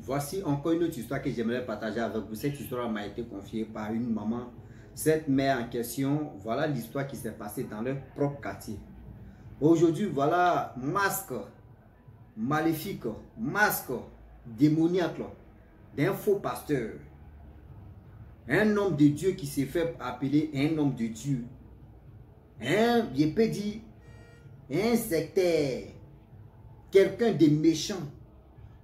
Voici encore une autre histoire que j'aimerais partager avec vous. Cette histoire m'a été confiée par une maman. Cette mère en question, voilà l'histoire qui s'est passée dans leur propre quartier. Aujourd'hui, voilà masque maléfique, masque démoniaque d'un faux pasteur. Un homme de Dieu qui s'est fait appeler un homme de Dieu. Je peux dire, un sectaire, quelqu'un de méchant.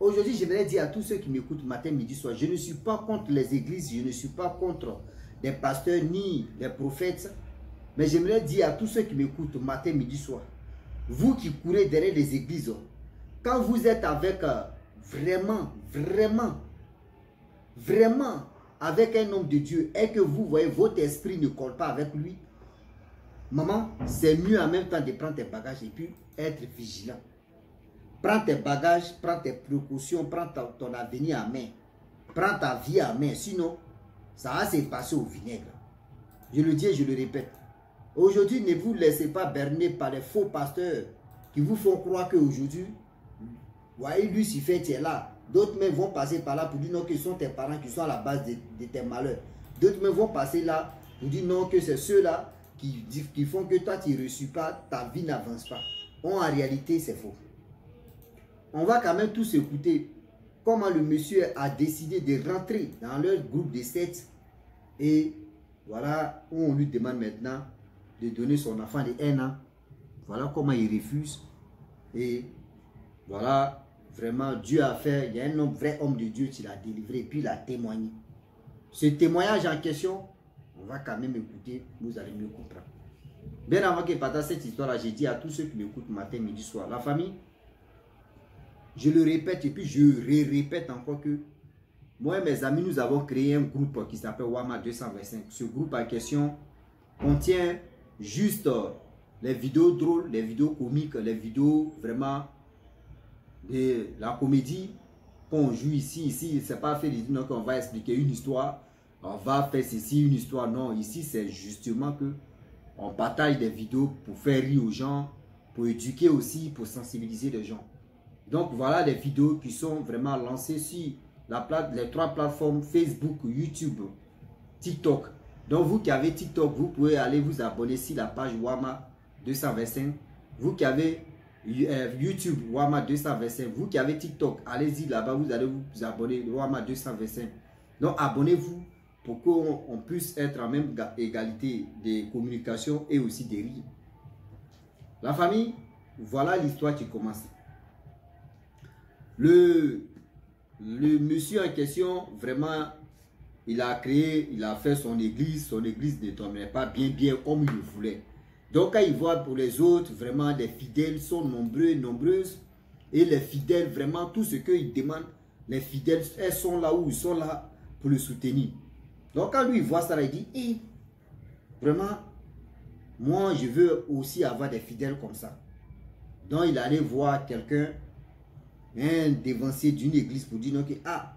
Aujourd'hui, je voudrais dire à tous ceux qui m'écoutent matin, midi, soir, je ne suis pas contre les églises, je ne suis pas contre les pasteurs ni les prophètes, mais j'aimerais dire à tous ceux qui m'écoutent matin, midi, soir, vous qui courez derrière les églises, quand vous êtes avec vraiment avec un homme de Dieu et que vous voyez votre esprit ne colle pas avec lui, maman, c'est mieux en même temps de prendre tes bagages et puis être vigilant. Prends tes bagages, prends tes précautions, prends ton avenir en main. Prends ta vie en main, sinon ça va se passer au vinaigre. Je le dis et je le répète. Aujourd'hui, ne vous laissez pas berner par les faux pasteurs qui vous font croire qu'aujourd'hui, voyez, Lucifer, tu es là. D'autres même vont passer par là pour dire non que ce sont tes parents qui sont à la base de tes malheurs. D'autres même vont passer là pour dire non que c'est ceux-là qui font que toi tu ne reçus pas, ta vie n'avance pas. En réalité, c'est faux. On va quand même tous écouter comment le monsieur a décidé de rentrer dans leur groupe de sectes. Et voilà où on lui demande maintenant de donner son enfant de 1 an. Voilà comment il refuse. Et voilà, vraiment, Dieu a fait, il y a un vrai homme de Dieu qui l'a délivré, puis il a témoigné. Ce témoignage en question, on va quand même écouter, vous allez mieux comprendre. Bien avant que je partage cette histoire-là, j'ai dit à tous ceux qui m'écoutent matin, midi, soir, la famille, je le répète et puis je répète encore que moi et mes amis, nous avons créé un groupe qui s'appelle Wama 225. Ce groupe en question contient juste les vidéos drôles, les vidéos comiques, les vidéos vraiment de la comédie qu'on joue ici. C'est pas fait de dire qu'on va expliquer une histoire, on va faire ceci, une histoire. Non, ici c'est justement que on partage des vidéos pour faire rire aux gens, pour éduquer aussi, pour sensibiliser les gens. Donc voilà des vidéos qui sont vraiment lancées sur les 3 plateformes Facebook, YouTube, TikTok. Donc vous qui avez TikTok, vous pouvez aller vous abonner sur la page Wama 225. Vous qui avez YouTube Wama 225, vous qui avez TikTok, allez-y là-bas, vous allez vous abonner Wama 225. Donc abonnez-vous pour qu'on puisse être en même égalité de communication et aussi de rire. La famille, voilà l'histoire qui commence. Le monsieur en question, vraiment, il a fait son église ne tournait pas bien comme il le voulait. Donc quand il voit pour les autres, vraiment, les fidèles sont nombreuses, et les fidèles, vraiment, tout ce qu'ils demandent, les fidèles, elles sont là où ils sont là pour le soutenir. Donc quand lui il voit ça, il dit, hey, vraiment, moi je veux aussi avoir des fidèles comme ça. Donc il allait voir quelqu'un, un dévancier d'une église pour dire non, que ah,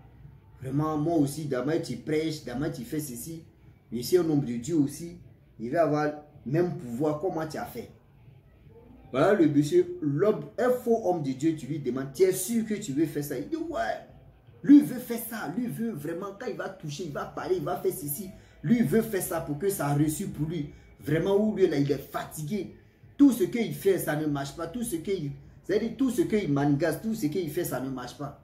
vraiment moi aussi, demain tu prêches, demain tu fais ceci, mais si un homme de Dieu aussi, il va avoir même pouvoir, comment tu as fait. Voilà le monsieur, un faux homme de Dieu, tu lui demandes, tu es sûr que tu veux faire ça? Il dit ouais, lui veut faire ça, lui veut vraiment, quand il va toucher, il va parler, il va faire ceci, lui veut faire ça pour que ça a reçu pour lui. Vraiment, où lui là, il est fatigué. Tout ce qu'il fait, ça ne marche pas, tout ce qu'il... C'est-à-dire tout ce qu'il mangasse, tout ce qu'il fait, ça ne marche pas.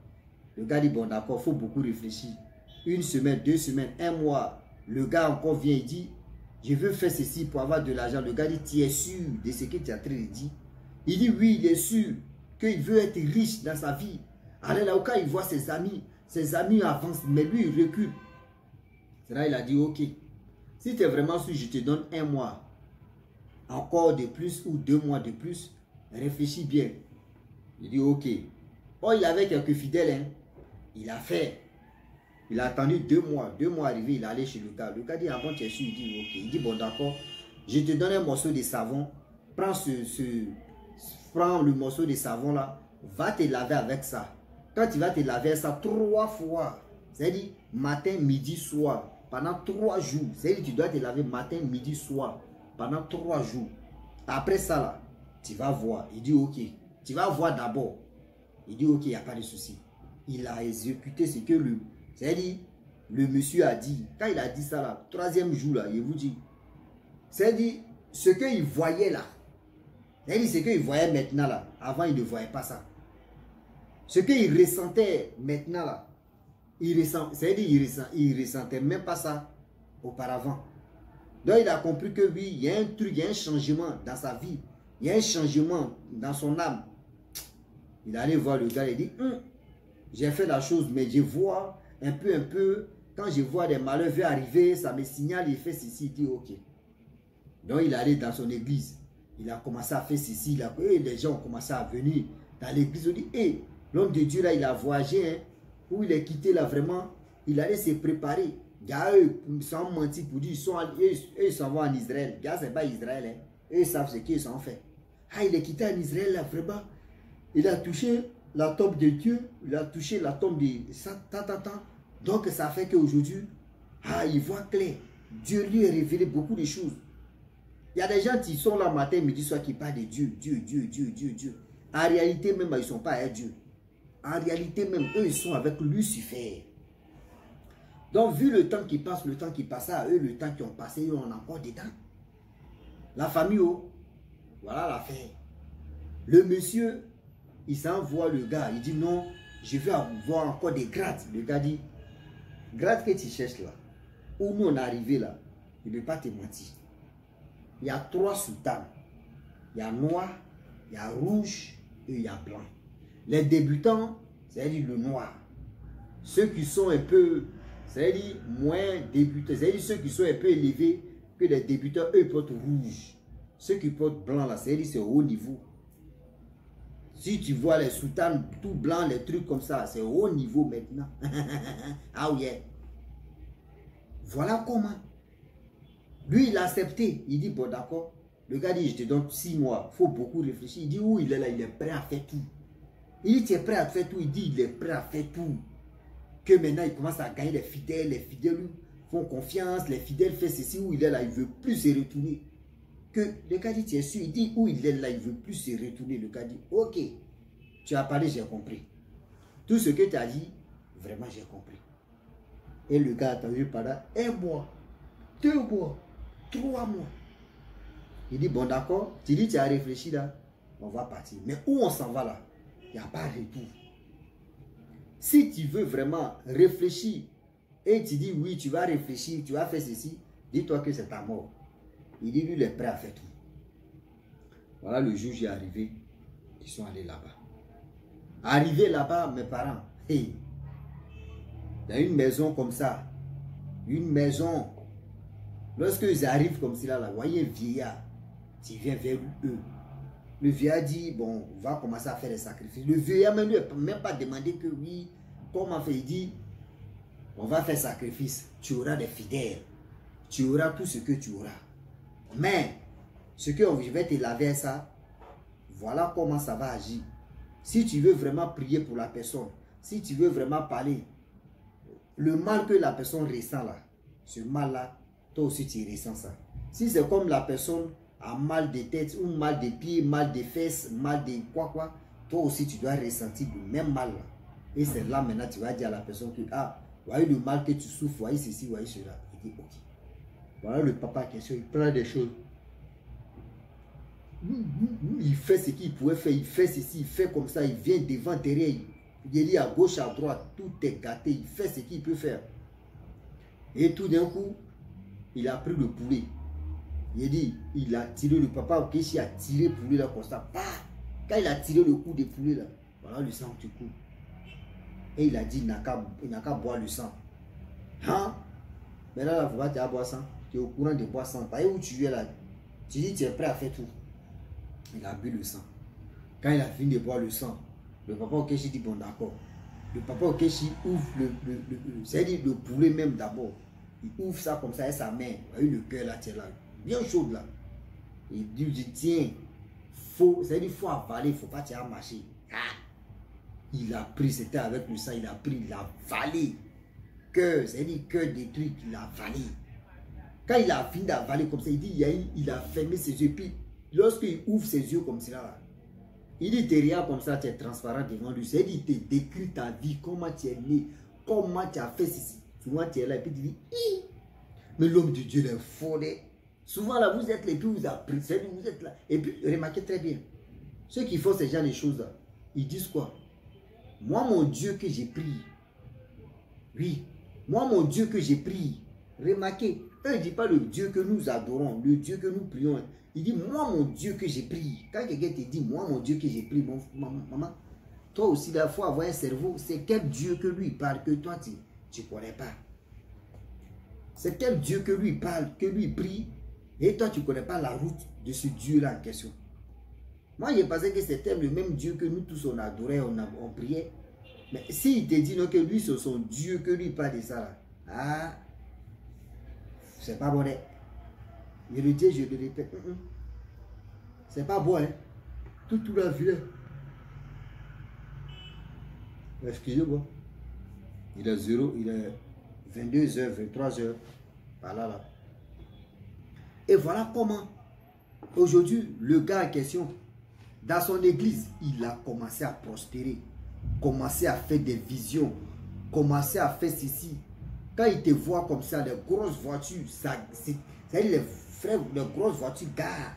Le gars dit, bon d'accord, il faut beaucoup réfléchir. 1 semaine, 2 semaines, 1 mois. Le gars encore vient et dit, je veux faire ceci pour avoir de l'argent. Le gars dit, tu es sûr de ce que tu as en train de dire? Il dit, oui, il est sûr qu'il veut être riche dans sa vie. Alors là, quand il voit ses amis avancent, mais lui, il recule. C'est là il a dit, ok, si tu es vraiment sûr, je te donne 1 mois. Encore de plus ou 2 mois de plus, réfléchis bien. Il dit ok. Oh, il avait quelques fidèles, hein. Il a fait. Il a attendu 2 mois. 2 mois arrivé, il est allé chez le gars. Le gars dit avant tu es sûr, il dit ok. Il dit bon d'accord, je te donne un morceau de savon. Prends prends le morceau de savon là, va te laver avec ça. Quand tu vas te laver avec ça 3 fois, c'est-à-dire matin, midi, soir, pendant 3 jours. C'est-à-dire tu dois te laver matin, midi, soir, pendant 3 jours. Après ça là, tu vas voir. Il dit ok. Tu vas voir d'abord. Il dit ok, il n'y a pas de souci. il a exécuté ce que c'est-à-dire, le monsieur a dit. Quand il a dit ça là, troisième jour là, il vous dit, c'est-à-dire, ce qu'il voyait là, c'est-à-dire ce qu'il voyait maintenant là, avant il ne voyait pas ça. Ce qu'il ressentait maintenant là, c'est-à-dire il ressentait même pas ça auparavant. Donc il a compris que oui, il y a un truc, il y a un changement dans sa vie, il y a un changement dans son âme. Il allait voir le gars, il dit, j'ai fait la chose, mais je vois un peu, quand je vois des malheurs arriver, ça me signale, il fait ceci, il dit ok. Donc il allait dans son église, il a commencé à faire ceci, et les gens ont commencé à venir dans l'église, on dit, hey, l'homme de Dieu là, il a voyagé, hein, où il est quitté là vraiment, il allait se préparer. Gars, eux, sans mentir pour dire, ils s'en vont en Israël. Gars, c'est pas Israël, hein. Eux, ils savent ce qu'ils sont fait. Ah, il est quitté en Israël là, vraiment. Il a touché la tombe de Dieu, il a touché la tombe de Satan. Donc ça fait qu'aujourd'hui, il voit clair. Dieu lui a révélé beaucoup de choses. Il y a des gens qui sont là matin, midi, soir, qui parlent de Dieu. Dieu. En réalité même, ils ne sont pas avec Dieu. En réalité même, eux, ils sont avec Lucifer. Donc, vu le temps qui passe, à eux, le temps qui ont passé, eux, on a encore des temps. La famille, voilà l'affaire. Le monsieur, il s'envoie le gars, il dit non, je veux avoir encore des grades. Le gars dit, grade que tu cherches là, où nous on est arrivé là, il ne peut pas te mentir. Il y a 3 sultans. Il y a noir, il y a rouge et il y a blanc. Les débutants, c'est-à-dire le noir. Ceux qui sont un peu, c'est-à-dire moins débutants, c'est-à-dire ceux qui sont un peu élevés que les débutants, eux, ils portent rouge. Ceux qui portent blanc là, c'est-à-dire c'est au haut niveau. Si tu vois les sultans tout blancs, les trucs comme ça, c'est au haut niveau maintenant. Ah oui. Voilà comment. Lui, il a accepté. Il dit, bon d'accord. Le gars dit, je te donne 6 mois. Il faut beaucoup réfléchir. Il dit, où il est là, il est prêt à faire tout. Il dit, tu es prêt à faire tout. Il dit, il est prêt à faire tout. Que maintenant, il commence à gagner les fidèles lui font confiance. Les fidèles font ceci, où il est là, il ne veut plus se retourner. Que le gars dit, tu es sûr, il dit où il est là, il ne veut plus se retourner. Le gars dit, ok, tu as parlé, j'ai compris. Tout ce que tu as dit, vraiment, j'ai compris. Et le gars a attendu pendant 1 mois, 2 mois, 3 mois. Il dit, bon d'accord, tu dis, tu as réfléchi là, on va partir. Mais où on s'en va là, il n'y a pas de retour. Si tu veux vraiment réfléchir et tu dis, oui, tu vas réfléchir, tu vas faire ceci, dis-toi que c'est ta mort. Il dit, lui, il est prêt à faire tout. Voilà, le jour est arrivé. Ils sont allés là-bas. Arrivé là-bas, mes parents, hey, dans une maison comme ça, une maison, lorsqu'ils arrivent comme cela, là, voyez un vieillard, qui vient vers eux. Le vieillard dit, bon, on va commencer à faire des sacrifices. Le vieillard ne lui a même pas demandé que oui, comment faire. Il dit, on va faire sacrifice. Tu auras des fidèles. Tu auras tout ce que tu auras. Mais, ce que je vais te laver ça, voilà comment ça va agir. Si tu veux vraiment prier pour la personne, si tu veux vraiment parler, le mal que la personne ressent là, ce mal-là, toi aussi tu ressens ça. Si c'est comme la personne a mal de tête, ou mal de pieds, mal de fesses, mal de quoi, toi aussi tu dois ressentir le même mal là. Et c'est là maintenant tu vas dire à la personne que, ah, voyez le mal que tu souffres, voyez ceci, voyez cela. Il dit, ok. Voilà le papa en question, il prend des choses. Il fait ce qu'il pouvait faire, il fait ceci, il fait comme ça, il vient devant, derrière, il dit à gauche, à droite, tout est gâté, il fait ce qu'il peut faire. Et tout d'un coup, il a pris le poulet. Il dit, il a tiré le papa au Kéchi, a tiré le poulet là comme ça. Quand il a tiré le coup de poulet là, voilà le sang qui coule. Et il a dit, il n'a qu'à boire le sang. Hein? Mais là, il faut pas te boire sang. Tu es au courant de boire sang. Voyez où tu es là. Tu dis, tu es prêt à faire tout. Il a bu le sang. Quand il a fini de boire le sang, le papa Okechi dit, bon d'accord. Le papa Okechi ouvre c'est-à-dire le poulet même d'abord. Il ouvre ça comme ça avec sa main. Vous voyez le cœur là, tiens là, bien chaud là. Il dit, tiens, c'est-à-dire il faut avaler, il ne faut pas tiens à marcher. Ah. Il a pris, c'était avec le sang, il a pris, il a avalé. Cœur, c'est-à-dire cœur détruit, il a avalé. Quand il a fini d'avaler comme ça, il dit, il a fermé ses yeux. Puis, lorsqu'il ouvre ses yeux comme cela, Il dit, tu es rien comme ça, tu es transparent devant lui. C'est dit, il te décrit ta vie, comment tu es né, comment tu as fait ceci. Souvent, tu es là et puis tu dis, hi. Mais l'homme de Dieu, il est fort. Souvent, là, vous êtes là et puis vous appréciez, vous êtes là. Et puis, remarquez très bien, ceux qui font ces genre de choses-là, ils disent quoi? Moi, mon Dieu que j'ai pris. Oui, moi, mon Dieu que j'ai pris. Remarquez, eux, ils ne disent pas le Dieu que nous adorons, le Dieu que nous prions. Il dit, moi, mon Dieu que j'ai pris. Quand quelqu'un te dit, moi, mon Dieu que j'ai pris, maman, toi aussi, il faut avoir un cerveau. C'est quel Dieu que lui parle que toi, tu ne connais pas. C'est quel Dieu que lui parle, que lui prie, et toi, tu ne connais pas la route de ce Dieu-là en question. Moi, je pensais que c'était le même Dieu que nous tous, on adorait, on priait. Mais s'il te dit non, que lui, c'est son Dieu, que lui parle de ça, là, ah, c'est pas bon. Je le dis, je le répète. C'est pas bon, hein. Tout la vie. Excusez-moi. Il est 22h, 23h. Voilà, là. Et voilà comment, aujourd'hui, le gars en question, dans son église, il a commencé à prospérer, commencé à faire des visions, commencé à faire ceci. Quand il te voit comme ça, les grosses voitures, c'est-à-dire les frères, les grosses voitures garent.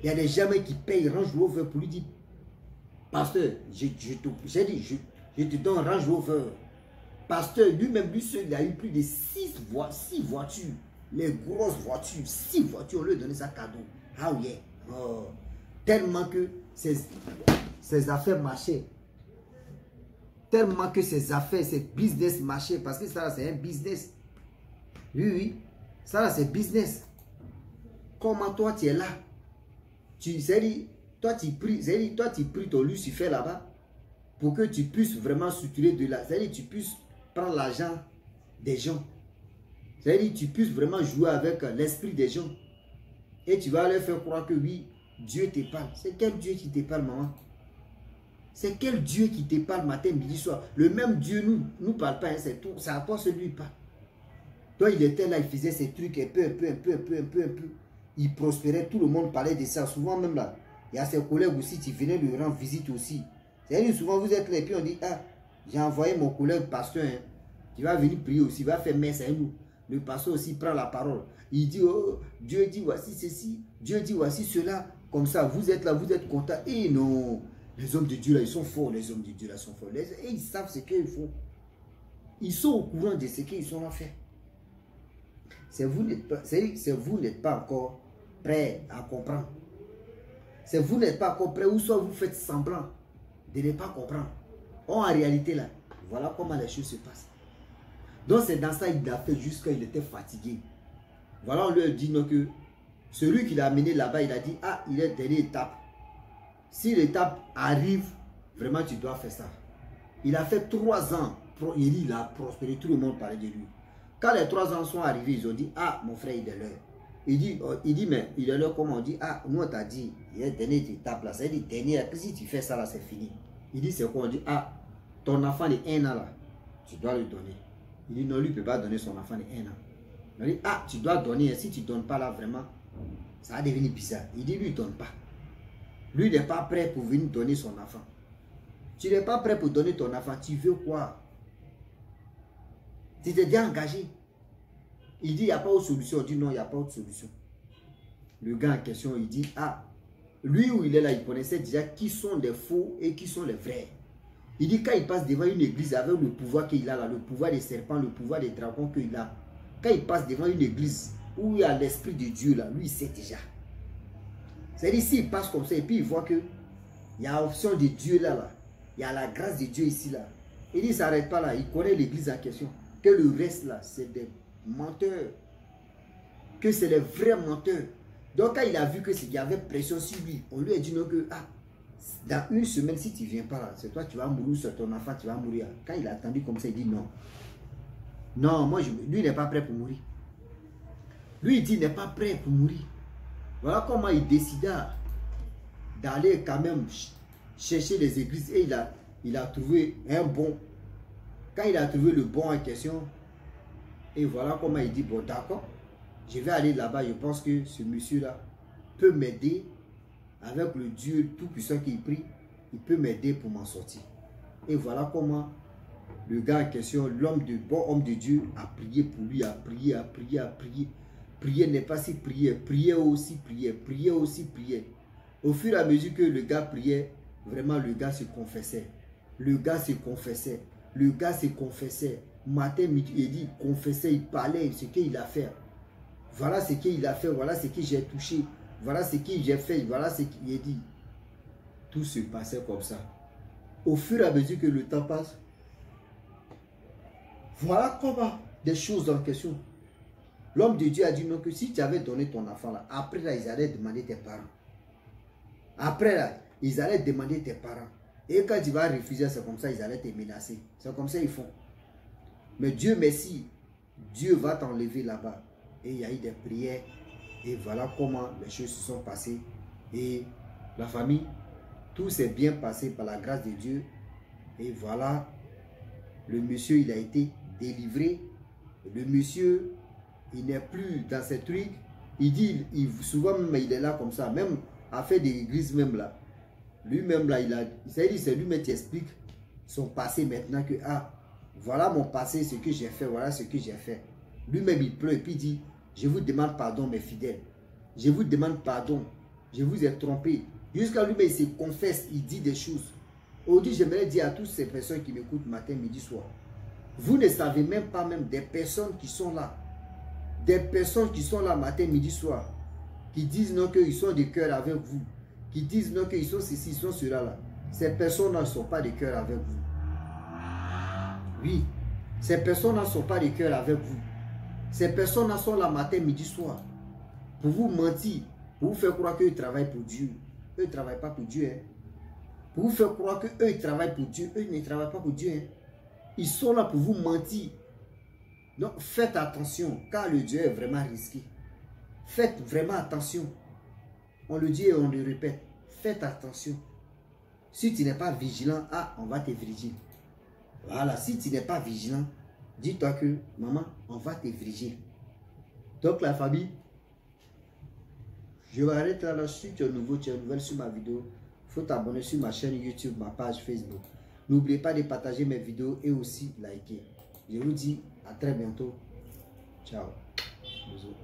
Il y a des gens qui payent Range Rover pour lui dire, pasteur, je te donne Range Rover. Pasteur, lui-même, lui seul, il a eu plus de 6 voitures. Les grosses voitures, 6 voitures, on lui a donné ça cadeau. Ah oui, oh. Tellement que ses affaires marchaient. Tellement que ses affaires, ses business marchaient. Parce que ça, c'est un business. Oui, oui. Ça, c'est business. Comment toi, tu es là? Toi, tu pries ton Lucifer là-bas pour que tu puisses vraiment structurer de là. C'est-à-dire, tu puisses prendre l'argent des gens. C'est-à-dire, tu puisses vraiment jouer avec l'esprit des gens. Et tu vas leur faire croire que oui, Dieu te parle. C'est quel Dieu qui te parle, maman? C'est quel Dieu qui te parle matin, midi, soir? Le même Dieu nous parle pas, hein, c'est tout. C'est à toi celui qui parle. Toi, il était là, il faisait ses trucs, et peu. Il prospérait, tout le monde parlait de ça. Souvent même là, il y a ses collègues aussi, qui venaient lui rendre visite aussi. C'est-à-dire, souvent vous êtes là, et puis on dit, ah, j'ai envoyé mon collègue pasteur, hein, qui va venir prier aussi, il va faire messe à nous. Le pasteur aussi prend la parole. Il dit, oh, Dieu dit voici ceci, Dieu dit voici cela. Comme ça, vous êtes là, vous êtes content. Et non, les hommes de Dieu là, ils sont forts, les hommes de Dieu là sont forts. Et ils savent ce qu'il faut. Ils sont au courant de ce qu'ils sont à faire. C'est vous n'êtes pas encore prêt à comprendre. C'est vous n'êtes pas encore prêt, ou soit vous faites semblant de ne pas comprendre. En réalité là, voilà comment les choses se passent. Donc c'est dans ça qu'il a fait jusqu'à il était fatigué. Voilà, on lui a dit non, que celui qui l'a amené là-bas, il a dit, ah, il est dernière étape. Si l'étape arrive, vraiment tu dois faire ça. Il a fait 3 ans, il a prospéré, tout le monde parlait de lui. Quand les 3 ans sont arrivés, ils ont dit, ah, mon frère, il est l'heure. Il dit, mais il est l'heure, comment on dit, ah, nous on t'a dit, il est dernière étape là, c'est-à-dire dernière, si tu fais ça là, c'est fini. Il dit, c'est quoi? On dit, ah, ton enfant de 1 an là, tu dois le donner. Il dit, non, lui ne peut pas donner son enfant de 1 an. Il dit, ah, tu dois donner, si tu ne donnes pas là, vraiment, ça va devenir bizarre. Il dit, lui, il ne donne pas. Lui n'est pas prêt pour venir donner son enfant. Tu n'es pas prêt pour donner ton enfant, tu veux quoi? Tu t'es déjà engagé. Il dit, il n'y a pas autre solution. On dit, non, il n'y a pas autre solution. Le gars en question, il dit, ah, lui où il est là, il connaissait déjà qui sont les faux et qui sont les vrais. Il dit, quand il passe devant une église avec le pouvoir qu'il a là, le pouvoir des serpents, le pouvoir des dragons qu'il a, quand il passe devant une église où il y a l'esprit de Dieu là, lui il sait déjà. C'est-à-dire, s'il passe comme ça et puis il voit qu'il y a l'option de Dieu là, il y a la grâce de Dieu ici là. Il dit, il ne s'arrête pas là, il connaît l'église en question. Que le reste là, c'est des menteurs. Que c'est les vrais menteurs. Donc quand il a vu qu'il y avait pression sur lui, on lui a dit non que, ah, dans une semaine, si tu ne viens pas là, c'est toi, tu vas mourir, c'est ton enfant, tu vas mourir. Quand il a attendu comme ça, il dit non. Non, moi, lui, il n'est pas prêt pour mourir. Lui, il dit, il n'est pas prêt pour mourir. Voilà comment il décida d'aller quand même chercher les églises. Et il a trouvé un bon. Quand il a trouvé le bon en question, et voilà comment il dit, bon, d'accord, je vais aller là-bas. Je pense que ce monsieur-là peut m'aider avec le Dieu tout-puissant qu'il prie il peut m'aider pour m'en sortir. Et voilà comment le gars en question, l'homme de bon homme de Dieu, a prié pour lui, a prié, a prié, a prié. Prier n'est pas si prier, prier aussi, prier, prier aussi, prier. Au fur et à mesure que le gars priait, vraiment le gars se confessait. Le gars se confessait. Le gars se confessait. Matin, midi, il dit, confessait, il parlait ce qu'il a fait. Voilà ce qu'il a fait, voilà ce que j'ai touché. Voilà ce que j'ai fait, voilà ce qu'il a dit. Tout se passait comme ça. Au fur et à mesure que le temps passe, voilà comment des choses en question. L'homme de Dieu a dit non, que si tu avais donné ton enfant là, après là, ils allaient demander tes parents. Après là, ils allaient demander tes parents. Et quand tu vas refuser, c'est comme ça, ils allaient te menacer. C'est comme ça ils font. Mais Dieu merci, Dieu va t'enlever là-bas. Et il y a eu des prières. Et voilà comment les choses se sont passées. Et la famille, tout s'est bien passé par la grâce de Dieu. Et voilà, le monsieur, il a été délivré. Le monsieur, il n'est plus dans ces trucs. Il dit, souvent même, il est là comme ça. Même à faire des églises même là. Lui-même là, c'est lui-même qui explique son passé maintenant que, ah, voilà mon passé, ce que j'ai fait, voilà ce que j'ai fait. Lui-même, il pleure et puis il dit, je vous demande pardon mes fidèles. Je vous demande pardon. Je vous ai trompé. Jusqu'à lui-même, il se confesse, il dit des choses. Aujourd'hui, j'aimerais dire à toutes ces personnes qui m'écoutent matin, midi, soir. Vous ne savez même pas même des personnes qui sont là. Des personnes qui sont là matin, midi, soir. Qui disent non qu'ils sont de cœur avec vous. Qui disent non qu'ils sont ceci, ils sont cela là. Ces personnes-là ne sont pas de cœur avec vous. Oui. Ces personnes-là ne sont pas de cœur avec vous. Ces personnes-là sont là matin, midi, soir. Pour vous mentir. Pour vous faire croire qu'eux travaillent pour Dieu. Eux ne travaillent pas pour Dieu. Hein. Pour vous faire croire qu'eux ils travaillent pour Dieu. Eux ne travaillent pas pour Dieu. Hein. Ils sont là pour vous mentir. Donc faites attention. Car le Dieu est vraiment risqué. Faites vraiment attention. On le dit et on le répète. Faites attention. Si tu n'es pas vigilant, ah, on va te vigiler. Voilà, si tu n'es pas vigilant, dis-toi que, maman, on va te vigiler. Donc la famille, je vais arrêter là. Si tu es nouveau, tu es nouvelle sur ma vidéo, il faut t'abonner sur ma chaîne YouTube, ma page Facebook. N'oubliez pas de partager mes vidéos et aussi liker. Je vous dis à très bientôt. Ciao. Bisous.